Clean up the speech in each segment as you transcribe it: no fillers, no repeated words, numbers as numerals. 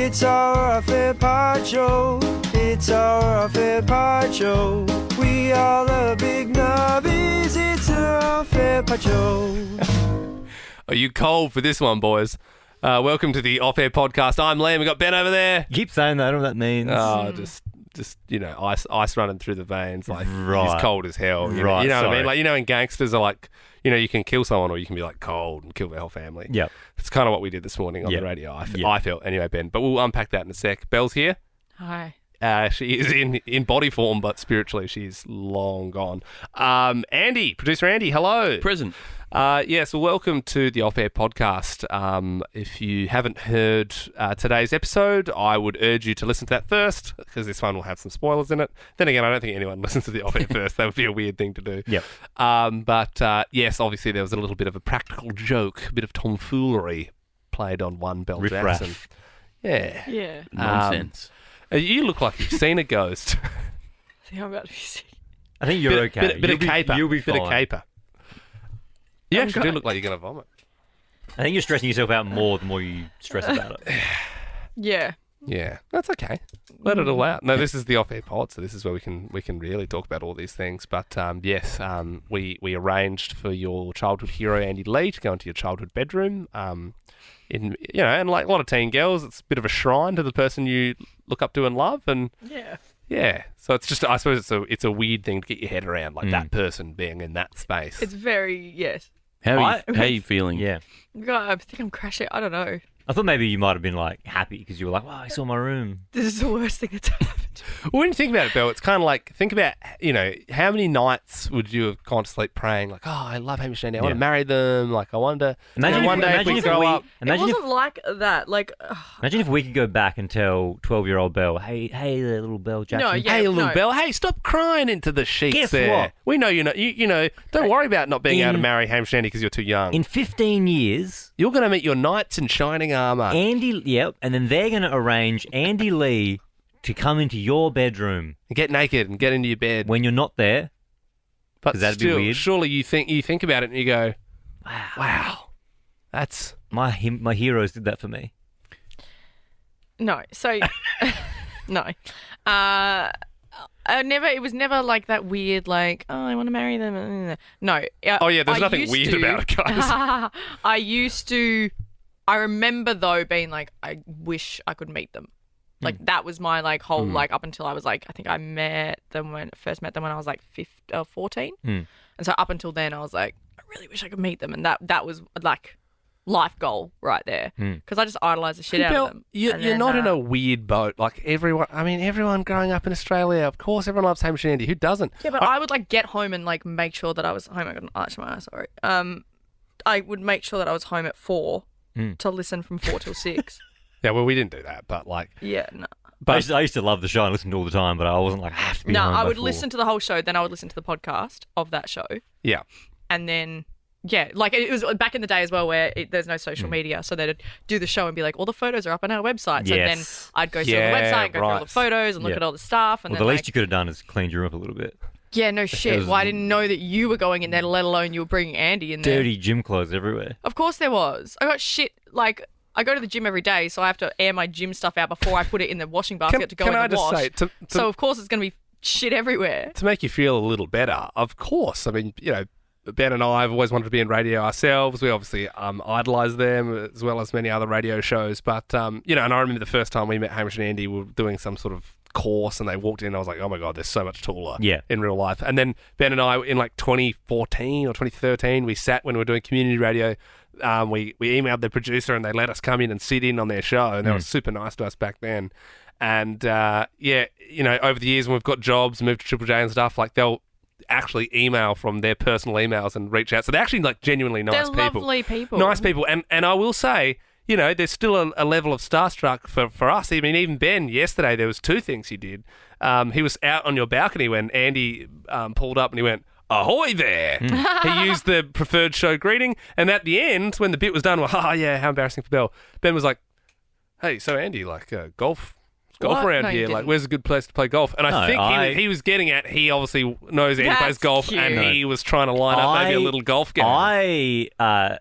It's our Off-Air Pod Show. It's our Off-Air Pod Show. We are the big nubbies. It's our Off-Air Pod Show. Are you cold for this one, boys? Welcome to the Off-Air Podcast. I'm Liam. We got Ben over there. You keep saying that. I don't know what that means. Oh, just ice running through the veins. Like, Right. He's cold as hell. You know what I mean? Like, when gangsters are like, you can kill someone or you can be like cold and kill their whole family. Yep. It's kind of what we did this morning on the radio. I felt anyway, Ben. But we'll unpack that in a sec. Belle's here. Hi. She is in body form, but spiritually she's long gone. Andy, producer Andy, hello. Present. So welcome to the Off-Air Podcast. If you haven't heard today's episode, I would urge you to listen to that first, because this one will have some spoilers in it. Then again, I don't think anyone listens to the Off-Air first. That would be a weird thing to do. Yep. But yes, obviously there was a little bit of a practical joke, a bit of tomfoolery played on one Belle Riff-raff. Jackson. Yeah. Yeah. Nonsense. You look like you've seen a ghost. I think I'm about to be sick. I think you're okay. Bit of caper. You'll be fine. Bit of caper. You I'm actually do good. look like you're going to vomit. I think you're stressing yourself out more the more you stress about it. Yeah. Yeah, that's okay. Let it all out. No, this is the Off-Air Pod, so this is where we can really talk about all these things. But yes, we arranged for your childhood hero Andy Lee to go into your childhood bedroom. And like a lot of teen girls, it's a bit of a shrine to the person you look up to and love, and Yeah. so it's just, I suppose it's a weird thing to get your head around, like that person being in that space. It's very, yes. How are you feeling? Yeah. God, I think I'm crashing. I don't know. I thought maybe you might have been like happy because you were like, wow, I saw my room. This is the worst thing that's happened. Well, when you think about it, Belle, it's kind of like, think about, how many nights would you have gone to sleep praying, like, oh, I love Hamish and Andy, I want to marry them, like, I wonder, one day if we grow up. It wasn't like that. Like, Imagine if we could go back and tell 12-year-old Belle, hey there, little Belle Jackson. No, yeah. Hey, little Belle, hey, stop crying into the sheets. Guess there. what? We know don't worry about not being able to marry Hamish and Andy because you're too young. In 15 years, You're going to meet your knights in shining armour. and then they're going to arrange Andy Lee to come into your bedroom Get naked and get into your bed. when you're not there. But 'cause that'd be still, weird. surely you think about it and you go, wow, that's... My heroes did that for me. no. So, no. It was never like that weird, like, oh, I want to marry them. No. Oh, yeah, there's I nothing used weird to- about it, guys. I remember, though, being like, I wish I could meet them. Like, that was my, like, whole, like, up until I was, like, I think I first met them when I was, like, 14. And so up until then, I was like, I really wish I could meet them. And that was, like, life goal right there. Because I just idolise the shit out of them. You're not in a weird boat. Like, everyone growing up in Australia, of course, everyone loves Hamish and Andy. Who doesn't? Yeah, but I would, like, get home and, like, make sure that I was home. I got an arch in my eye, sorry. I would make sure that I was home at 4 to listen from 4 till 6. Yeah, well, we didn't do that, but, like... Yeah, no. But I used to love the show and listen to it all the time, but I wasn't like, I have to be No, home I by would 4. listen to the whole show, then I would listen to the podcast of that show. yeah. And then, yeah, like it was back in the day as well where there's no social media. So they'd do the show and be like, all the photos are up on our website. So then Yes. I'd go through the Yeah, website and go through all the right. photos and look Yeah. at all the stuff. And Well, then the least like, you could have done is cleaned your room up a little bit. yeah, no shit. was Well, I didn't know that you were going in there, let alone you were bringing Andy in there. Dirty gym clothes everywhere. Of course there was. I got shit, like... I go to the gym every day, so I have to air my gym stuff out before I put it in the washing basket to go in can the I just wash. say, So, of course, it's going to be shit everywhere. to make you feel a little better, of course. I mean, Ben and I have always wanted to be in radio ourselves. We obviously idolise them as well as many other radio shows. But, and I remember the first time we met Hamish and Andy, we were doing some sort of course and they walked in and I was like, oh my God, they're so much taller in real life. And then Ben and I, in like 2014 or 2013, we sat when we were doing community radio. We emailed the producer and they let us come in and sit in on their show, and they were super nice to us back then. And over the years when we've got jobs, moved to Triple J and stuff, like they'll actually email from their personal emails and reach out. So they're actually like genuinely nice They're people. lovely people. Nice people. And I will say, there's still a level of starstruck for us. I mean, even Ben, yesterday, there was 2 things he did. He was out on your balcony when Andy pulled up and he went, ahoy there. He used the preferred show greeting. And at the end, when the bit was done, how embarrassing for Belle. Ben was like, hey, so Andy, like golf golf What? around No, you here. Like, didn't. where's a good place to play golf? And I No, think he was getting at, he obviously knows Andy plays That's golf, cute. and he was trying to line up maybe a little golf game. I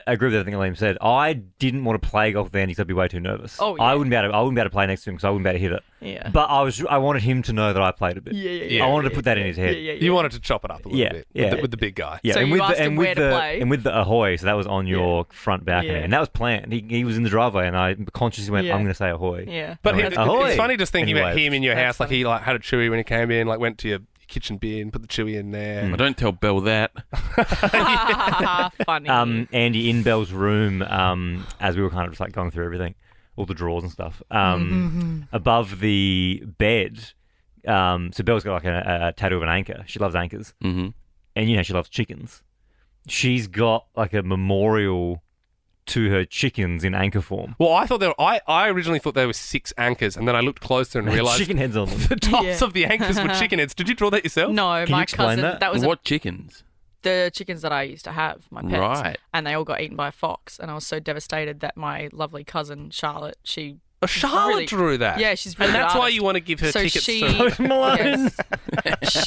agree with everything Liam said. I didn't want to play golf with Andy because I'd be way too nervous. Oh, I yeah. wouldn't be able to play next to him because I wouldn't be able to hit it. Yeah. But I wanted him to know that I played a bit. Yeah. I wanted to put that in his head. You wanted to chop it up a little bit with the big guy. Yeah, So and you with asked the, him and where with to the play? and with the ahoy, so that was on your front balcony, Yeah. and that was planned. He was in the driveway, and I consciously went, Yeah. I'm going to say ahoy. Yeah. But Anyway, it's ahoy. funny just thinking about Anyways. him in your That's house. Like, funny. he like had a chewy when he came in, like went to your kitchen bin, put the chewy in there. I don't tell Belle that. Funny. Andy in Belle's room, as we were kind of just like going through everything, all the drawers and stuff. Above the bed, so Belle's got like a tattoo of an anchor. She loves anchors, Mm-hmm. and she loves chickens. She's got like a memorial to her chickens in anchor form. Well, I originally thought there were 6 anchors, and then I looked closer and realised Chicken heads on them. the tops Yeah. of the anchors were chicken heads. Did you draw that yourself? No, Can you my explain cousin. that? Was What chickens? the chickens that I used to have, my pets, Right. and they all got eaten by a fox. And I was so devastated that my lovely cousin Charlotte, Oh, Charlotte really- drew that. yeah, she's really and that's good why artist. you want to give her So tickets she- to. Malone. Yes.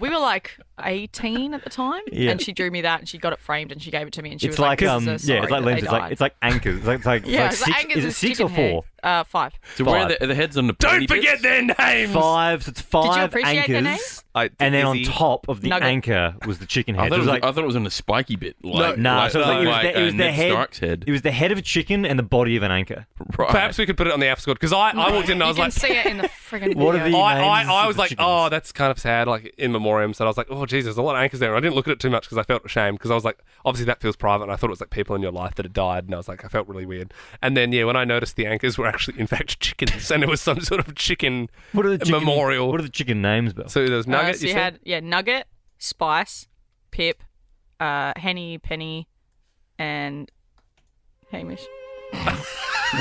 We were like 18 at the time, Yeah. and she drew me that, and she got it framed, and she gave it to me, and she It's was like "This it's is so like sorry lens. that they It's like anchors. It's like yeah, it's like it's six. anchors Is it and 6 or chicken 4? head. 5. So where are Five. the heads on the Don't pointy forget bits? their names. 5. So it's 5 appreciate anchors. their names? And then on Izzy. top of the Nugget. anchor was the chicken head. I It was I like thought it was on a spiky bit. Like, no, like, so it was like it was the Ned head. Stark's head. It was the head of a chicken and the body of an anchor. Right. Perhaps we could put it on the app score because I walked in and I was you like, can see it in the friggin' What are video. the- I names was of the like, chickens. oh, that's kind of sad, like in memoriam. So I was like, oh, geez, there's a lot of anchors there. And I didn't look at it too much because I felt ashamed because I was like, obviously that feels private. And I thought it was like people in your life that had died. And I was like, I felt really weird. And then, when I noticed the anchors were actually, in fact, chickens and it was some sort of chicken What are the chicken, memorial. What are the chicken names, Bill? So there's Nugget, so you you said? had Nugget, Spice, Pip, Henny, Penny, and Hamish.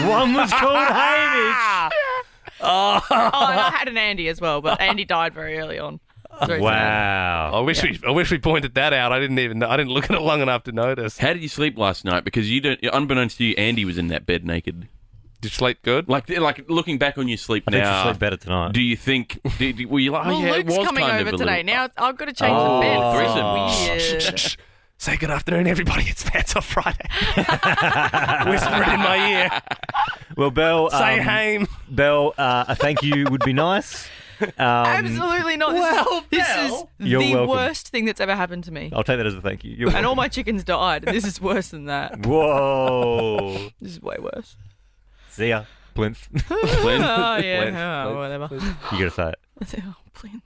One was called Hamish. Oh, Oh, and I had an Andy as well, but Andy died very early on. It's very sad. Wow. I wish we pointed that out. I didn't even know. I didn't look at it long enough to notice. How did you sleep last night? Because you don't. Unbeknownst to you, Andy was in that bed naked. Did you sleep good? Like looking back on your sleep I think you now. sleep better tonight. Do you think? Were you like, oh Well, yeah, Luke's it was coming kind over of a today. little- Now I've got to change Oh, the bed. threesome. It's weird. Shh. Say good afternoon, everybody. It's Fats off Friday. Whisper it in my ear. Well, Belle. Say Haim. Belle, a thank you would be nice. Absolutely not. This is You're the welcome. worst thing that's ever happened to me. I'll take that as a thank you. You're And all welcome. my chickens died. And this is worse than that. Whoa. This is way worse. See ya, Plinth. Oh, yeah. Plinth. Oh, whatever. You gotta say it. Oh, Plinth.